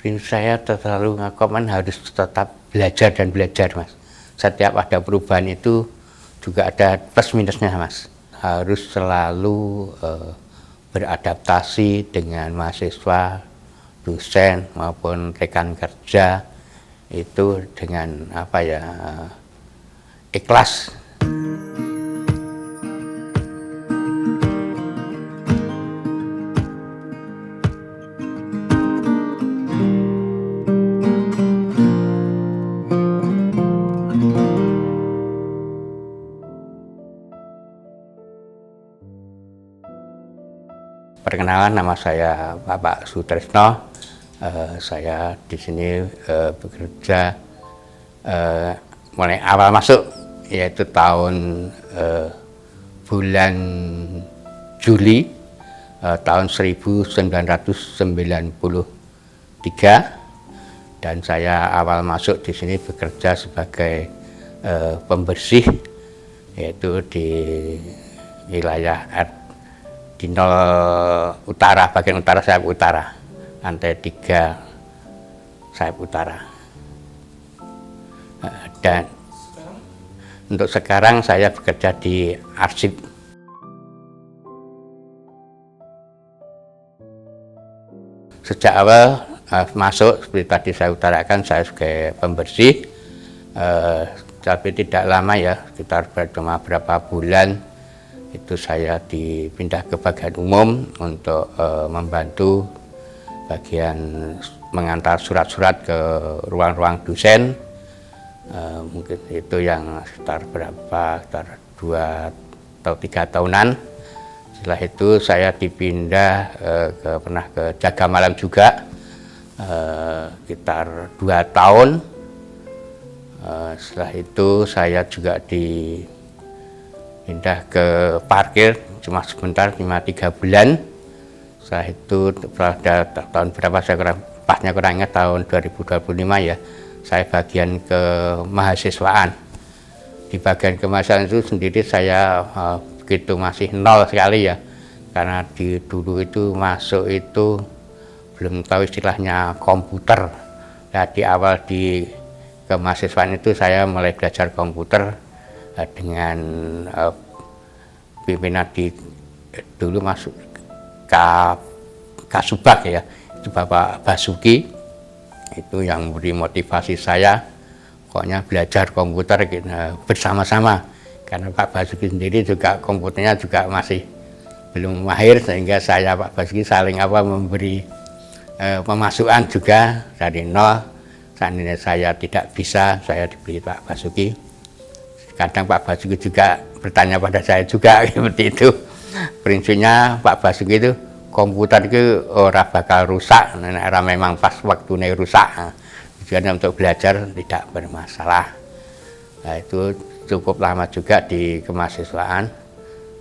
Prinsip saya terlalu ngakoman harus tetap belajar dan belajar, Mas. Setiap ada perubahan itu juga ada plus minusnya, Mas. Harus selalu beradaptasi dengan mahasiswa, dosen maupun rekan kerja itu dengan ikhlas. Perkenalan, nama saya Bapak Sutrisno. Saya di sini bekerja mulai awal masuk, yaitu tahun bulan Juli tahun 1993, dan saya awal masuk di sini bekerja sebagai pembersih, yaitu di wilayah di 0 utara, bagian utara, sayap utara, lantai 3 sayap utara. Dan untuk sekarang saya bekerja di arsip. Sejak awal masuk, seperti tadi saya utarakan, saya sebagai pembersih, tapi tidak lama ya, sekitar cuma berapa bulan itu saya dipindah ke bagian umum untuk membantu bagian mengantar surat-surat ke ruang-ruang dosen. Mungkin itu yang sekitar 2 atau 3 tahunan. Setelah itu saya dipindah pernah ke jaga malam juga, sekitar 2 tahun. Setelah itu saya juga pindah ke parkir cuma sebentar, 3 bulan. Setelah itu pada tahun berapa saya kurang ingat, tahun 2025 ya, saya bagian kemahasiswaan. Di bagian kemahasiswaan itu sendiri saya begitu masih nol sekali ya, karena dulu itu masuk itu belum tahu istilahnya komputer. Nah, di awal di kemahasiswaan itu saya mulai belajar komputer dengan pimpinan dulu masuk Kasubag ya, itu Bapak Basuki, itu yang memberi motivasi saya, pokoknya belajar komputer bersama-sama, karena Pak Basuki sendiri juga komputernya juga masih belum mahir, sehingga saya Pak Basuki saling memberi pemasukan juga dari nol. Seandainya saya tidak bisa, saya diberi Pak Basuki. Kadang Pak Basuki juga bertanya pada saya juga seperti itu. Prinsipnya Pak Basuki itu komputer itu ora bakal rusak, karena memang pas waktunya rusak. Tujuannya untuk belajar tidak bermasalah. Nah, itu cukup lama juga di kemahasiswaan.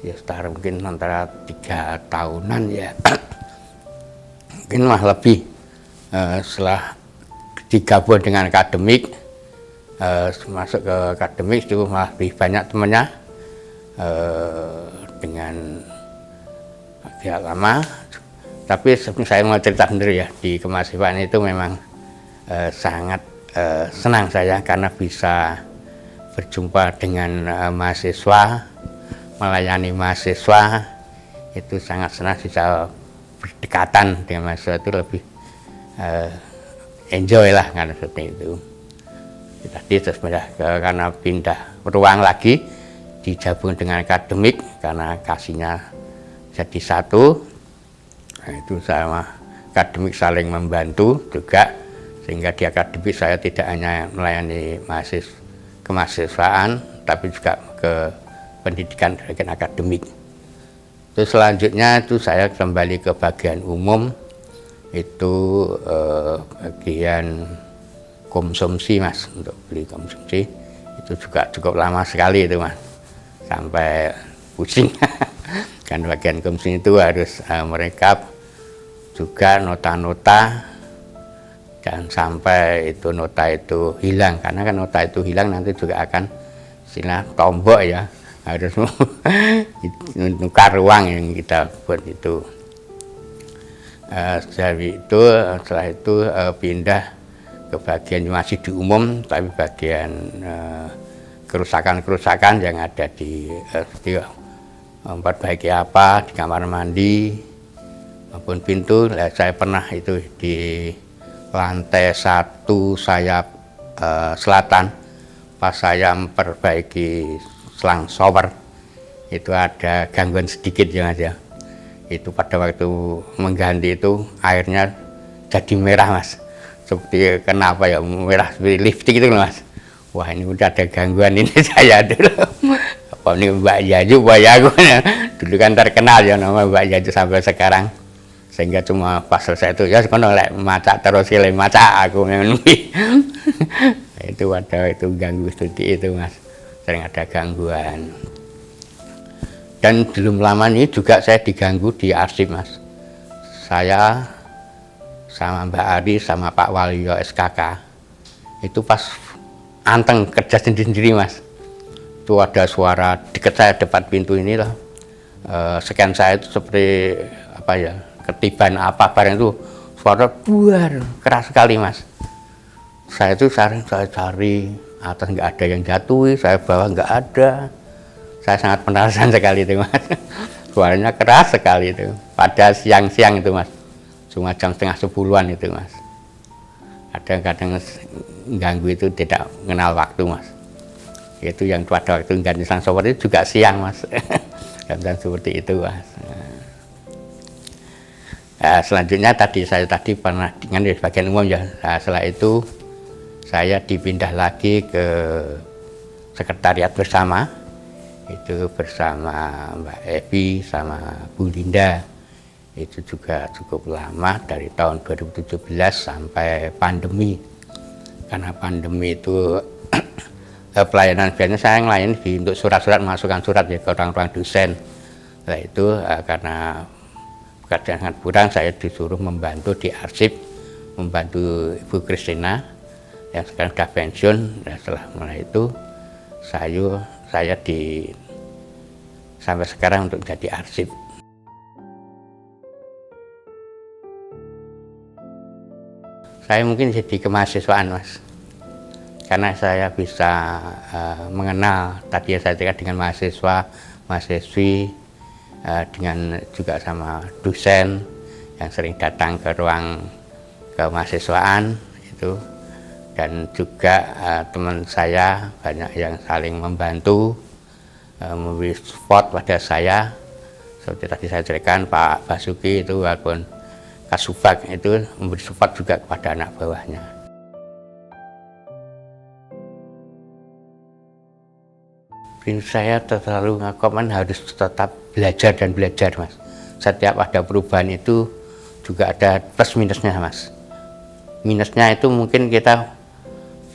Ya sekitar mungkin antara 3 tahunan ya. Mungkin mah lebih. Setelah digabung dengan akademik, masuk ke akademik itu malah lebih banyak temannya, dengan agak lama. Tapi saya mau cerita sendiri ya, di kemahasiswaan itu memang sangat senang saya karena bisa berjumpa dengan mahasiswa, melayani mahasiswa, itu sangat senang, bisa berdekatan dengan mahasiswa itu lebih enjoy lah, karena seperti itu. Tadi terus karena pindah ruang lagi, digabung dengan akademik karena kasihnya jadi satu. Nah, itu sama akademik saling membantu juga, sehingga di akademik saya tidak hanya melayani kemahasiswaan, tapi juga ke pendidikan bagian akademik. Terus selanjutnya itu saya kembali ke bagian umum, itu bagian konsumsi, Mas, untuk beli konsumsi. Itu juga cukup lama sekali itu, Mas, sampai pusing. Kan bagian konsumsi itu harus merekap juga nota-nota, jangan sampai itu nota itu hilang, karena kan nota itu hilang nanti juga akan istilah tombok ya, harus tukar uang yang kita buat itu. Setelah itu pindah ke bagian masih di umum, tapi bagian kerusakan-kerusakan yang ada di memperbaiki apa di kamar mandi maupun pintu. Saya pernah itu di lantai 1 sayap selatan, pas saya memperbaiki selang shower itu ada gangguan sedikit ya Mas ya. Itu pada waktu mengganti itu airnya jadi merah Mas, seperti kenapa ya, merah seperti lipstick itu Mas. Wah, ini udah ada gangguan ini saya dulu. Apa ini Mbak Yaju, Mbak Yagu dulu kan terkenal ya nama Mbak Yaju sampai sekarang, sehingga cuma pas selesai itu ya kono lek macak terus lek macak aku memang itu ada itu ganggu seperti itu Mas, sering ada gangguan. Dan belum lama ini juga saya diganggu di arsip Mas. Saya sama Mbak Ari sama Pak Waluyo SKK itu pas anteng kerja sendiri Mas. Itu ada suara dekat saya depan pintu ini lah. Scan saya itu seperti apa ya, ketiban apa barang itu, suara buar keras sekali Mas. Saya itu saya cari atas nggak ada yang jatuh, saya bawah nggak ada. Saya sangat penasaran sekali itu Mas. Suaranya keras sekali itu. Pada siang-siang itu Mas. Cuma jam 9:30-an itu Mas. Kadang-kadang ganggu itu tidak mengenal waktu Mas. Itu yang pada waktu ganti selang shower itu juga siang Mas. Dan seperti itu Mas. Nah, selanjutnya saya tadi pernah dengan di bagian umum ya. Nah, setelah itu saya dipindah lagi ke sekretariat bersama. Itu bersama Mbak Evi sama Bu Linda. Itu juga cukup lama dari tahun 2017 sampai pandemi. Karena pandemi itu pelayanan biasanya saya ngelayan untuk surat-surat, masukkan surat ya ke orang-orang dosen. Nah itu karena pekerjaan sangat kurang, saya disuruh membantu di arsip, membantu Ibu Kristina yang sekarang sudah pensiun. Nah, setelah mulai itu saya sampai sekarang untuk jadi arsip. Saya mungkin jadi kemahasiswaan Mas, karena saya bisa mengenal tadi saya tinggal dengan mahasiswa, mahasiswi, dengan juga sama dosen yang sering datang ke ruang kemahasiswaan itu, dan juga teman saya banyak yang saling membantu, memberi support pada saya. Seperti tadi saya ceritakan Pak Basuki itu walaupun Kasubag itu memberi support juga kepada anak bawahnya. Prinsip saya selalu ngakomen harus tetap belajar dan belajar Mas. Setiap ada perubahan itu juga ada plus minusnya Mas. Minusnya itu mungkin kita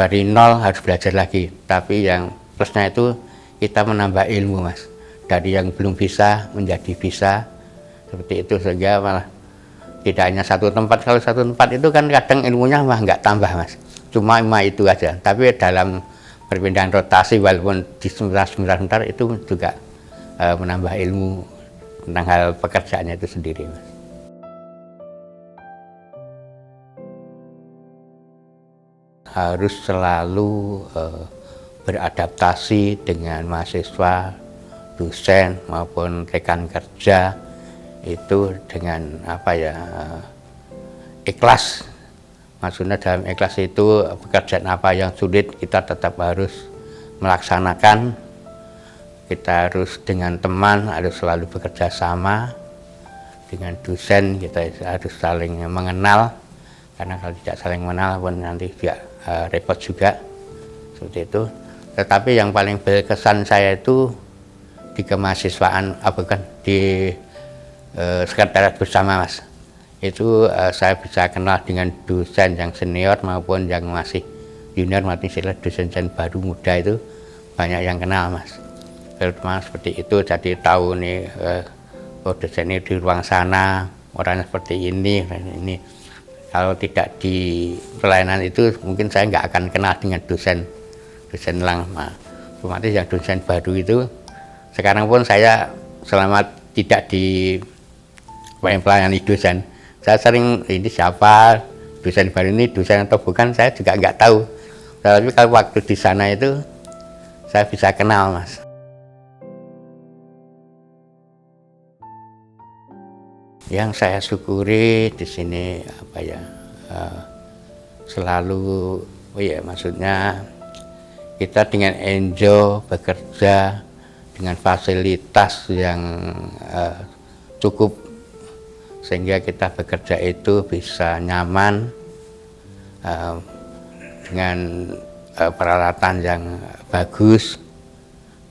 dari nol harus belajar lagi, tapi yang plusnya itu kita menambah ilmu Mas, dari yang belum bisa menjadi bisa, seperti itu. Sehingga malah tidak hanya satu tempat, kalau satu tempat itu kan kadang ilmunya mah nggak tambah Mas, cuma itu aja. Tapi dalam perpindahan rotasi walaupun di sebentar itu juga menambah ilmu tentang hal pekerjaannya itu sendiri Mas. Harus selalu beradaptasi dengan mahasiswa, dosen maupun rekan kerja itu dengan apa ya, ikhlas. Maksudnya dalam ikhlas itu pekerjaan apa yang sulit kita tetap harus melaksanakan. Kita harus dengan teman harus selalu bekerja sama, dengan dosen kita harus saling mengenal, karena kalau tidak saling mengenal pun nanti juga repot juga, seperti itu. Tetapi yang paling berkesan saya itu di kemahasiswaan, bukan di sekretariat bersama Mas. Itu saya bisa kenal dengan dosen yang senior maupun yang masih junior, maupun istilah dosen baru muda itu banyak yang kenal Mas. Terutama seperti itu, jadi tahu nih dosen ini di ruang sana orangnya seperti ini. Kalau tidak di pelayanan itu mungkin saya nggak akan kenal dengan dosen lama. Otomatis yang dosen baru itu sekarang pun saya selama tidak di melayani dosen, Saya sering ini siapa dosen baru ini dosen atau bukan saya juga nggak tahu. Tapi kalau waktu di sana itu saya bisa kenal, Mas. Yang saya syukuri di sini apa ya, selalu, oh ya maksudnya kita dengan enjoy bekerja dengan fasilitas yang cukup, sehingga kita bekerja itu bisa nyaman, dengan peralatan yang bagus,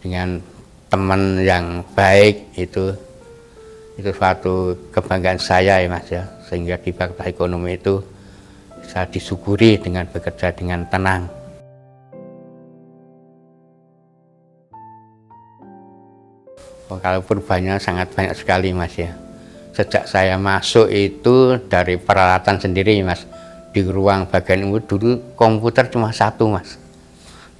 dengan teman yang baik. Itu suatu kebanggaan saya ya Mas ya, sehingga di Fakultas Ekonomi itu bisa disyukuri dengan bekerja dengan tenang. Oh, kalau perubahannya sangat banyak sekali Mas ya. Sejak saya masuk itu dari peralatan sendiri Mas, di ruang bagian itu dulu komputer cuma satu Mas.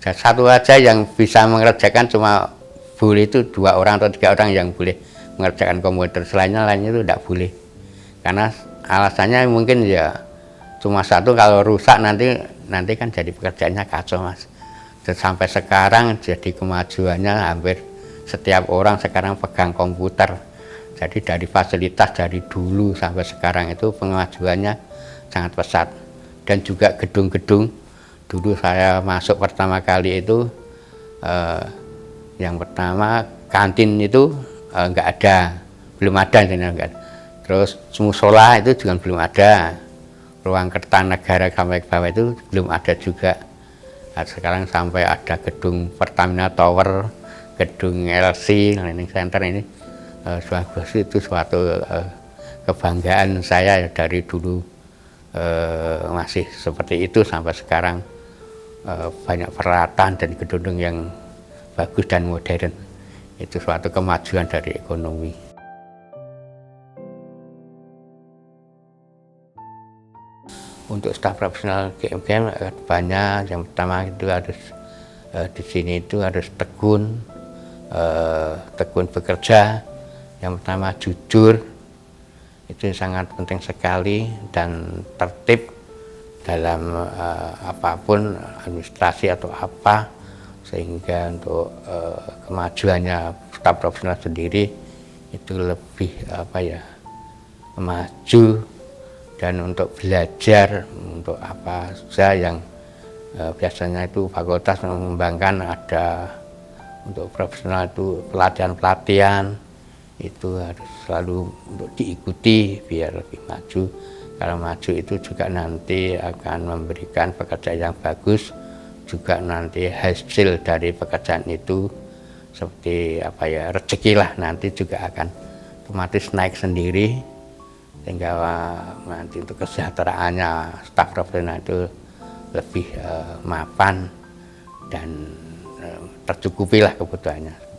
Dan satu aja yang bisa mengerjakan cuma boleh itu 2 orang atau 3 orang yang boleh mengerjakan komputer, lainnya itu tidak boleh. Karena alasannya mungkin ya cuma satu, kalau rusak nanti kan jadi pekerjaannya kacau Mas. Dan sampai sekarang jadi kemajuannya hampir setiap orang sekarang pegang komputer. Jadi dari fasilitas dari dulu sampai sekarang itu kemajuannya sangat pesat. Dan juga gedung-gedung, dulu saya masuk pertama kali itu yang pertama kantin itu nggak ada, belum ada. Terus musola itu juga belum ada, ruang Kertanegara sampai ke bawah itu belum ada juga. Nah, sekarang sampai ada gedung Pertamina Tower, gedung LC Learning Center ini, itu suatu kebanggaan saya dari dulu masih seperti itu sampai sekarang, banyak peralatan dan gedung yang bagus dan modern. Itu suatu kemajuan dari ekonomi. Untuk staf profesional GMGM banyak. Yang pertama itu harus di sini itu harus tekun bekerja. Yang pertama jujur, itu sangat penting sekali, dan tertib dalam apapun, administrasi atau apa, sehingga untuk kemajuannya staf profesional sendiri itu lebih maju. Dan untuk belajar untuk apa saja yang biasanya itu fakultas mengembangkan, ada untuk profesional itu pelatihan itu harus selalu untuk diikuti biar lebih maju. Kalau maju itu juga nanti akan memberikan pekerjaan yang bagus, juga nanti hasil dari pekerjaan itu seperti rezeki lah, nanti juga akan otomatis naik sendiri, sehingga nanti untuk kesejahteraannya staf profesional itu lebih mapan dan tercukupi lah kebutuhannya.